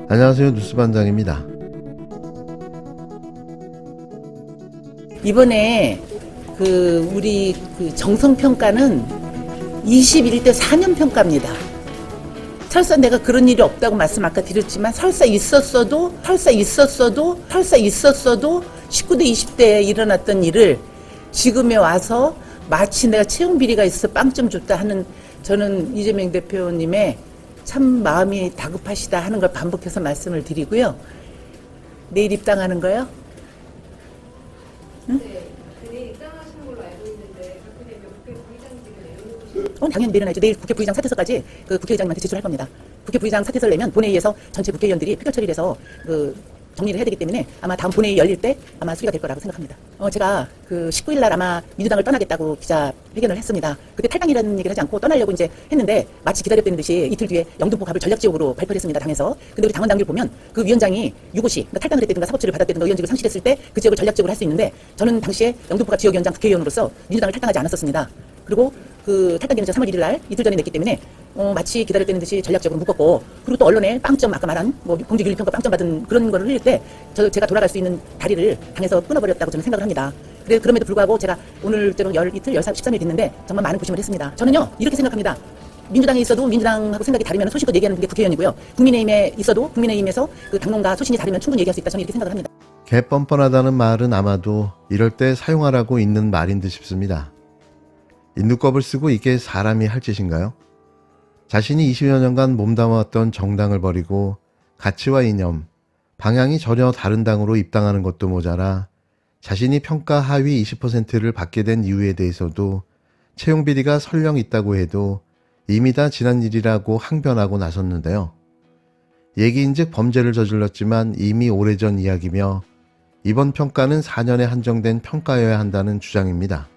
안녕하세요. 뉴스반장입니다. 이번에 우리 정성평가는 21대 4년 평가입니다. 설사 내가 그런 일이 없다고 말씀 아까 드렸지만 설사 있었어도 19대 20대에 일어났던 일을 지금에 와서 마치 내가 채용 비리가 있어서 빵점 줬다 하는, 저는 이재명 대표님의 참 마음이 다급하시다 하는 걸 반복해서 말씀을 드리고요. 내일 입당하는 거요? 응? 네, 내일 입당하시는 걸로 알고 있는데 그렇게 되면 국회 부의장직을 내려놓으시는 당연히 내려놔야죠. 내일 국회 부의장 사퇴서까지 국회의장님한테 제출할 겁니다. 국회 부의장 사퇴서를 내면 본회의에서 전체 국회의원들이 표결 처리를 해서 정리를 해야 되기 때문에 아마 다음 본회의 열릴 때 아마 수리가 될 거라고 생각합니다. 제가 19일 날 아마 민주당을 떠나겠다고 기자회견을 했습니다. 그때 탈당이라는 얘기를 하지 않고 떠나려고 이제 했는데 마치 기다렸다는 듯이 이틀 뒤에 영등포 갑을 전략지역으로 발표를 했습니다. 당에서. 근데 우리 당원 당규를 보면 그 위원장이 유고시, 그러니까 탈당을 했다든가 사법처리를 받았다든가 의원직을 상실했을 때 그 지역을 전략지역으로 할 수 있는데 저는 당시에 영등포갑 지역위원장 국회의원으로서 민주당을 탈당하지 않았었습니다. 그리고 탈당기는 3월 1일 날 이틀 전에 냈기 때문에 마치 기다렸다는 듯이 전략적으로 묶었고, 그리고 또 언론에 빵점, 아까 말한 공직윤리평가 빵점 받은 그런 거를 흘릴 때 제가 돌아갈 수 있는 다리를 당에서 끊어버렸다고 저는 생각을 합니다. 그럼에도 불구하고 제가 오늘대로 13일 됐는데 정말 많은 고심을 했습니다. 저는요 이렇게 생각합니다. 민주당에 있어도 민주당하고 생각이 다르면 소신껏 얘기하는 게 국회의원이고요. 국민의힘에 있어도 국민의힘에서 당론과 소신이 다르면 충분히 얘기할 수 있다. 저는 이렇게 생각을 합니다. 개 뻔뻔하다는 말은 아마도 이럴 때 사용하라고 있는 말인 듯 싶습니다. 인두껍을 쓰고 이게 사람이 할 짓인가요? 자신이 20여 년간 몸담아왔던 정당을 버리고 가치와 이념, 방향이 전혀 다른 당으로 입당하는 것도 모자라 자신이 평가 하위 20%를 받게 된 이유에 대해서도 채용 비리가 설령 있다고 해도 이미 다 지난 일이라고 항변하고 나섰는데요. 얘기인즉 범죄를 저질렀지만 이미 오래전 이야기며 이번 평가는 4년에 한정된 평가여야 한다는 주장입니다.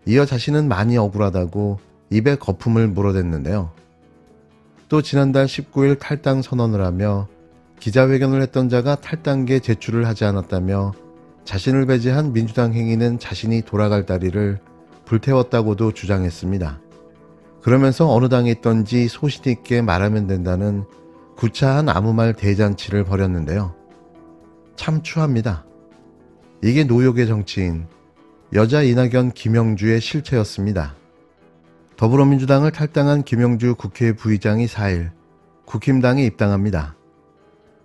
이어 자신은 많이 억울하다고 입에 거품을 물어댔는데요. 또 지난달 19일 탈당 선언을 하며 기자회견을 했던 자가 탈당계 제출을 하지 않았다며 자신을 배제한 민주당 행위는 자신이 돌아갈 다리를 불태웠다고도 주장했습니다. 그러면서 어느 당에 있던지 소신 있게 말하면 된다는 구차한 아무 말 대잔치를 벌였는데요. 참 추합니다. 이게 노욕의 정치인 여자 이낙연 김영주의 실체였습니다. 더불어민주당을 탈당한 김영주 국회 부의장이 4일 국힘당에 입당합니다.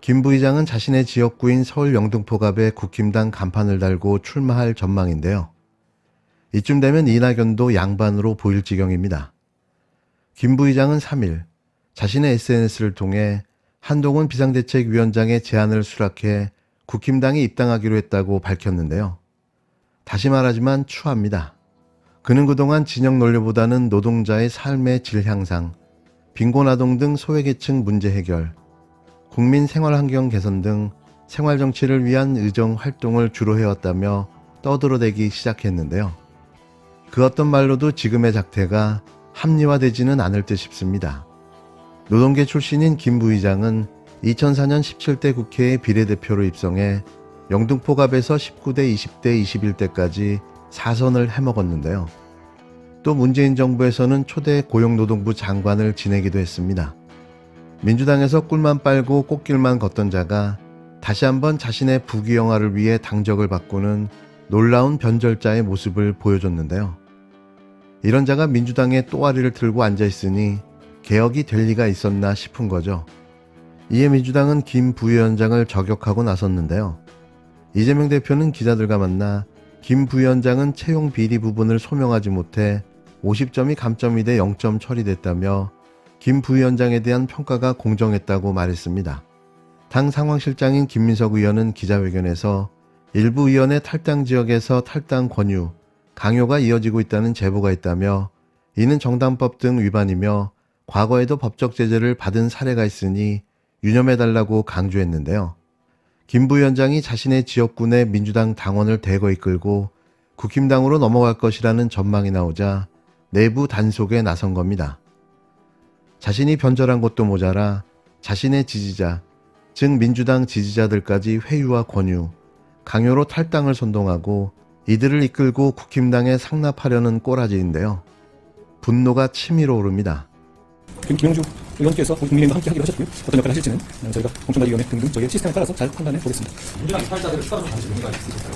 김 부의장은 자신의 지역구인 서울 영등포갑에 국힘당 간판을 달고 출마할 전망인데요. 이쯤 되면 이낙연도 양반으로 보일 지경입니다. 김 부의장은 3일 자신의 SNS를 통해 한동훈 비상대책위원장의 제안을 수락해 국힘당에 입당하기로 했다고 밝혔는데요. 다시 말하지만 추합니다. 그는 그동안 진영 논리보다는 노동자의 삶의 질 향상, 빈곤아동 등 소외계층 문제 해결, 국민 생활환경 개선 등 생활정치를 위한 의정 활동을 주로 해왔다며 떠들어대기 시작했는데요. 그 어떤 말로도 지금의 작태가 합리화되지는 않을 듯 싶습니다. 노동계 출신인 김 부의장은 2004년 17대 국회에 비례대표로 입성해 영등포갑에서 19대, 20대, 21대까지 4선을 해먹었는데요. 또 문재인 정부에서는 초대 고용노동부 장관을 지내기도 했습니다. 민주당에서 꿀만 빨고 꽃길만 걷던 자가 다시 한번 자신의 부귀영화를 위해 당적을 바꾸는 놀라운 변절자의 모습을 보여줬는데요. 이런 자가 민주당의 또아리를 틀고 앉아있으니 개혁이 될 리가 있었나 싶은 거죠. 이에 민주당은 김 부위원장을 저격하고 나섰는데요. 이재명 대표는 기자들과 만나 김 부위원장은 채용 비리 부분을 소명하지 못해 50점이 감점이 돼 0점 처리됐다며 김 부위원장에 대한 평가가 공정했다고 말했습니다. 당 상황실장인 김민석 의원은 기자회견에서 일부 의원의 탈당 지역에서 탈당 권유, 강요가 이어지고 있다는 제보가 있다며 이는 정당법 등 위반이며 과거에도 법적 제재를 받은 사례가 있으니 유념해달라고 강조했는데요. 김 부위원장이 자신의 지역군의 민주당 당원을 대거 이끌고 국힘당으로 넘어갈 것이라는 전망이 나오자 내부 단속에 나선 겁니다. 자신이 변절한 것도 모자라 자신의 지지자, 즉 민주당 지지자들까지 회유와 권유, 강요로 탈당을 선동하고 이들을 이끌고 국힘당에 상납하려는 꼬라지인데요. 분노가 치밀어 오릅니다. 김영주 의원께서 우리 국민의힘과 함께 하기로 하셨고요. 어떤 역할을 하실지는 저희가 공천관리위원회 등등 저희의 시스템에 따라서 잘 판단해 보겠습니다. 민주당 이탈자들을 추가로 다시 의미가 있으실까요?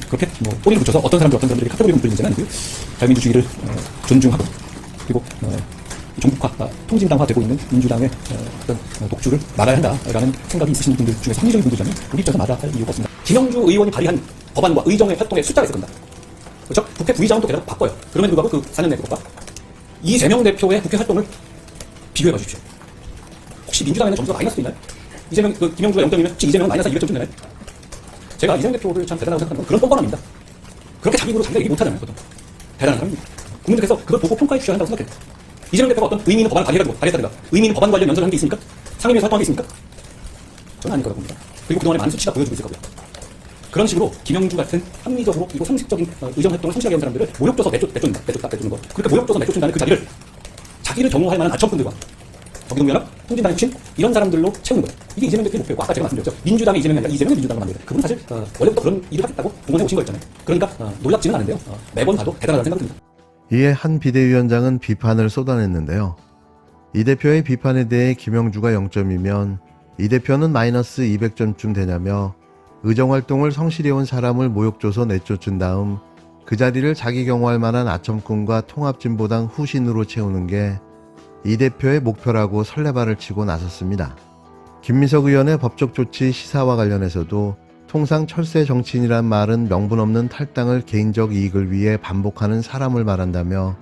그렇게 뭐 꼬리를 붙여서 어떤 사람들에게 카테고리를 붙이는 문제는 아니고요. 자유민주주의를 존중하고 그리고 종북화, 통진당화되고 있는 민주당의 어떤 독주를 막아야 한다라는 생각이 있으신 분들 중에서 합리적인 분들이라면 우리 입장에서 마다할 이유가 없습니다. 김영주 의원이 발의한 법안과 의정의 활동의 숫자가 있을 겁니다. 그렇죠? 국회 부의장은 또 게다가 바꿔요. 그럼에도 불구하고 그 4년 내 그것과 이재명 대표의 국회 활동을 비교해 봐주십시오. 혹시 민주당에는 점수가 마이너스도 있나요? 김영주가 0점이면 혹시 이재명은 마이너스 200점 되나요? 제가 이재명 대표를 참 대단하다고 생각하는 건 그런 뻔뻔함입니다. 그렇게 자기 입으로 자기가 얘기 못하잖아요. 보통. 대단한 사람입니다. 국민들께서 그걸 보고 평가해 주셔야 한다고 생각해요. 이재명 대표가 어떤 의미 있는 법안을 발의했다든가 의미 있는 법안 관련 연설을 한 게 있습니까? 상임위에서 활동한 게 있습니까? 저는 아닐 거라고 봅니다. 그리고 그동안에 많은 수치가 보여주고 있을 거고요. 그런 식으로 김영주 같은 합리적으로 그리고 상식적인 의정 활동을 성실하게 한 사람들을 모욕줘서 내쫓는 거. 그렇게 모욕줘서 내쫓는다는 그 자리를 자기를 경호할 만한 아첨꾼들과 정의동연합, 통진당의 출신 이런 사람들로 채우는 거예요. 이게 이재명 대표의 목표고 아까 제가 말씀드렸죠. 민주당의 이재명이 아니라 이재명의 민주당을 만들어야 돼. 그분은 사실 원래부터 그런 일을 하겠다고 공언해 오신 거였잖아요. 그러니까 놀랍지는 않은데요. 매번 봐도 대단하다는 생각이 듭니다. 이에 한 비대위원장은 비판을 쏟아냈는데요. 이 대표의 비판에 대해 김영주가 0점이면 이 대표는 마이너스 200점쯤 되냐며 의정활동을 성실히 해온 사람을 모욕줘서 내쫓은 다음 그 자리를 자기 경호할 만한 아첨꾼과 통합진보당 후신으로 채우는 게 이 대표의 목표라고 설레발을 치고 나섰습니다. 김민석 의원의 법적 조치 시사와 관련해서도 통상 철새 정치인이란 말은 명분 없는 탈당을 개인적 이익을 위해 반복하는 사람을 말한다며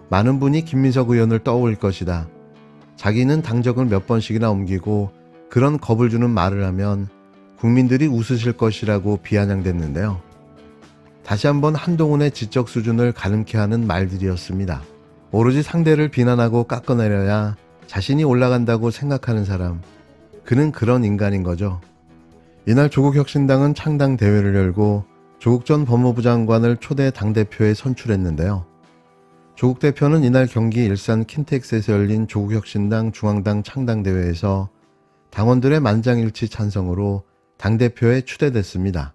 많은 분이 김민석 의원을 떠올릴 것이다. 자기는 당적을 몇 번씩이나 옮기고 그런 겁을 주는 말을 하면 국민들이 웃으실 것이라고 비아냥댔는데요. 다시 한번 한동훈의 지적 수준을 가늠케 하는 말들이었습니다. 오로지 상대를 비난하고 깎아내려야 자신이 올라간다고 생각하는 사람, 그는 그런 인간인 거죠. 이날 조국혁신당은 창당 대회를 열고 조국 전 법무부 장관을 초대 당대표에 선출했는데요. 조국 대표는 이날 경기 일산 킨텍스에서 열린 조국혁신당 중앙당 창당대회에서 당원들의 만장일치 찬성으로 당대표에 추대됐습니다.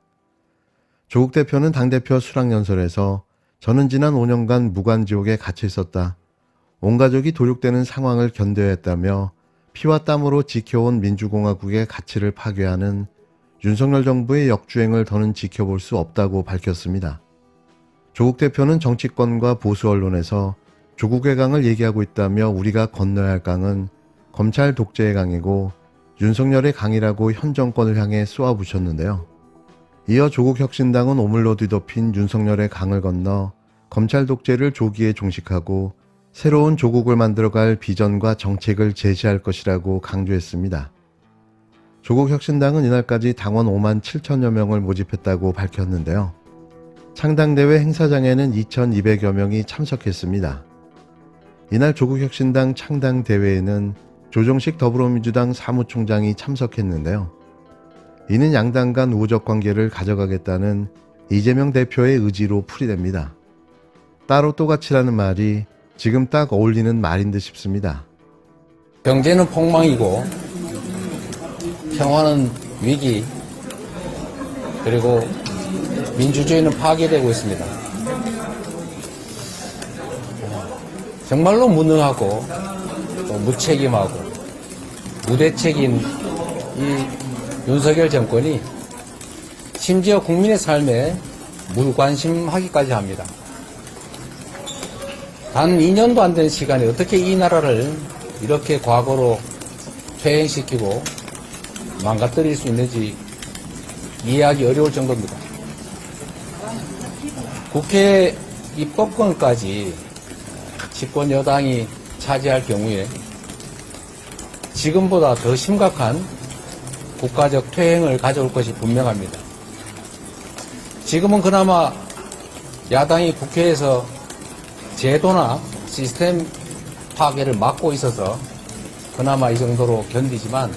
조국 대표는 당대표 수락연설에서 저는 지난 5년간 무관지옥에 갇혀 있었다. 온 가족이 도륙되는 상황을 견뎌야 했다며 피와 땀으로 지켜온 민주공화국의 가치를 파괴하는 윤석열 정부의 역주행을 더는 지켜볼 수 없다고 밝혔습니다. 조국 대표는 정치권과 보수 언론에서 조국의 강을 얘기하고 있다며 우리가 건너야 할 강은 검찰 독재의 강이고 윤석열의 강이라고 현 정권을 향해 쏘아부셨는데요. 이어 조국혁신당은 오물로 뒤덮인 윤석열의 강을 건너 검찰 독재를 조기에 종식하고 새로운 조국을 만들어갈 비전과 정책을 제시할 것이라고 강조했습니다. 조국혁신당은 이날까지 당원 5만 7천여 명을 모집했다고 밝혔는데요. 창당대회 행사장에는 2,200여 명이 참석했습니다. 이날 조국혁신당 창당대회에는 조정식 더불어민주당 사무총장이 참석했는데요. 이는 양당 간 우호적 관계를 가져가겠다는 이재명 대표의 의지로 풀이됩니다. 따로 또같이라는 말이 지금 딱 어울리는 말인 듯 싶습니다. 경제는 폭망이고 평화는 위기, 그리고 민주주의는 파괴되고 있습니다. 정말로 무능하고 또 무책임하고 무대책인 이 윤석열 정권이 심지어 국민의 삶에 무관심하기까지 합니다. 단 2년도 안 된 시간에 어떻게 이 나라를 이렇게 과거로 퇴행시키고 망가뜨릴 수 있는지 이해하기 어려울 정도입니다. 국회 입법권까지 집권 여당이 차지할 경우에 지금보다 더 심각한 국가적 퇴행을 가져올 것이 분명합니다. 지금은 그나마 야당이 국회에서 제도나 시스템 파괴를 막고 있어서 그나마 이 정도로 견디지만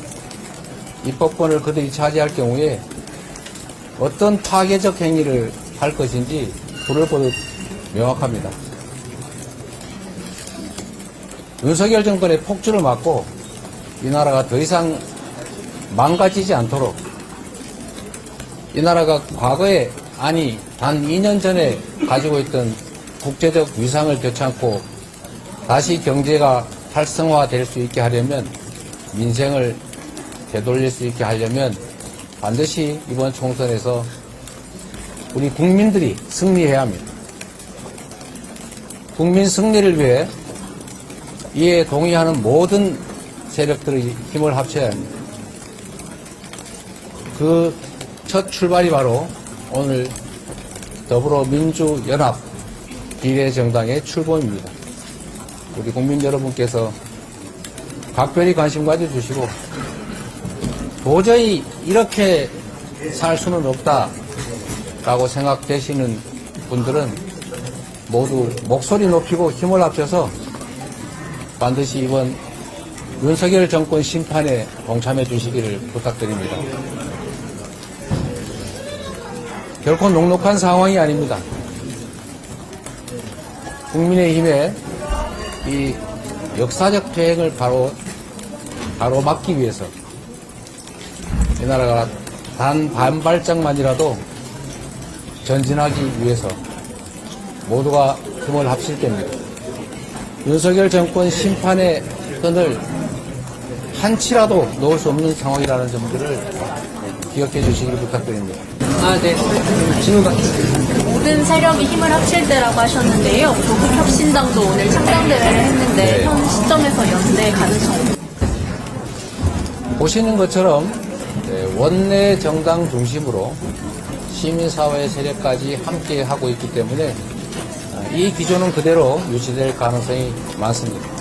입법권을 그들이 차지할 경우에 어떤 파괴적 행위를 할 것인지 불을 보듯 명확합니다. 윤석열 정권의 폭주를 막고 이 나라가 더 이상 망가지지 않도록 이 나라가 과거에 아니 단 2년 전에 가지고 있던 국제적 위상을 되찾고 다시 경제가 활성화될 수 있게 하려면, 민생을 되돌릴 수 있게 하려면 반드시 이번 총선에서 우리 국민들이 승리해야 합니다. 국민 승리를 위해 이에 동의하는 모든 세력들의 힘을 합쳐야 합니다. 그 첫 출발이 바로 오늘 더불어민주연합 비례정당의 출범입니다. 우리 국민 여러분께서 각별히 관심 가져주시고 도저히 이렇게 살 수는 없다라고 생각되시는 분들은 모두 목소리 높이고 힘을 합쳐서 반드시 이번 윤석열 정권 심판에 동참해 주시기를 부탁드립니다. 결코 녹록한 상황이 아닙니다. 국민의힘의 이 역사적 퇴행을 바로 막기 위해서 이 나라가 단 반발짝만이라도 전진하기 위해서 모두가 힘을 합칠 때입니다. 윤석열 정권 심판의 끈을 한치라도 놓을 수 없는 상황이라는 점들을 기억해 주시기를 부탁드립니다. 네. 모든 세력이 힘을 합칠 때라고 하셨는데요. 조국혁신당도 오늘 창당대회를 했는데 네. 현 시점에서 연대 가능성. 보시는 것처럼 원내 정당 중심으로 시민사회 세력까지 함께 하고 있기 때문에 이 기조는 그대로 유지될 가능성이 많습니다.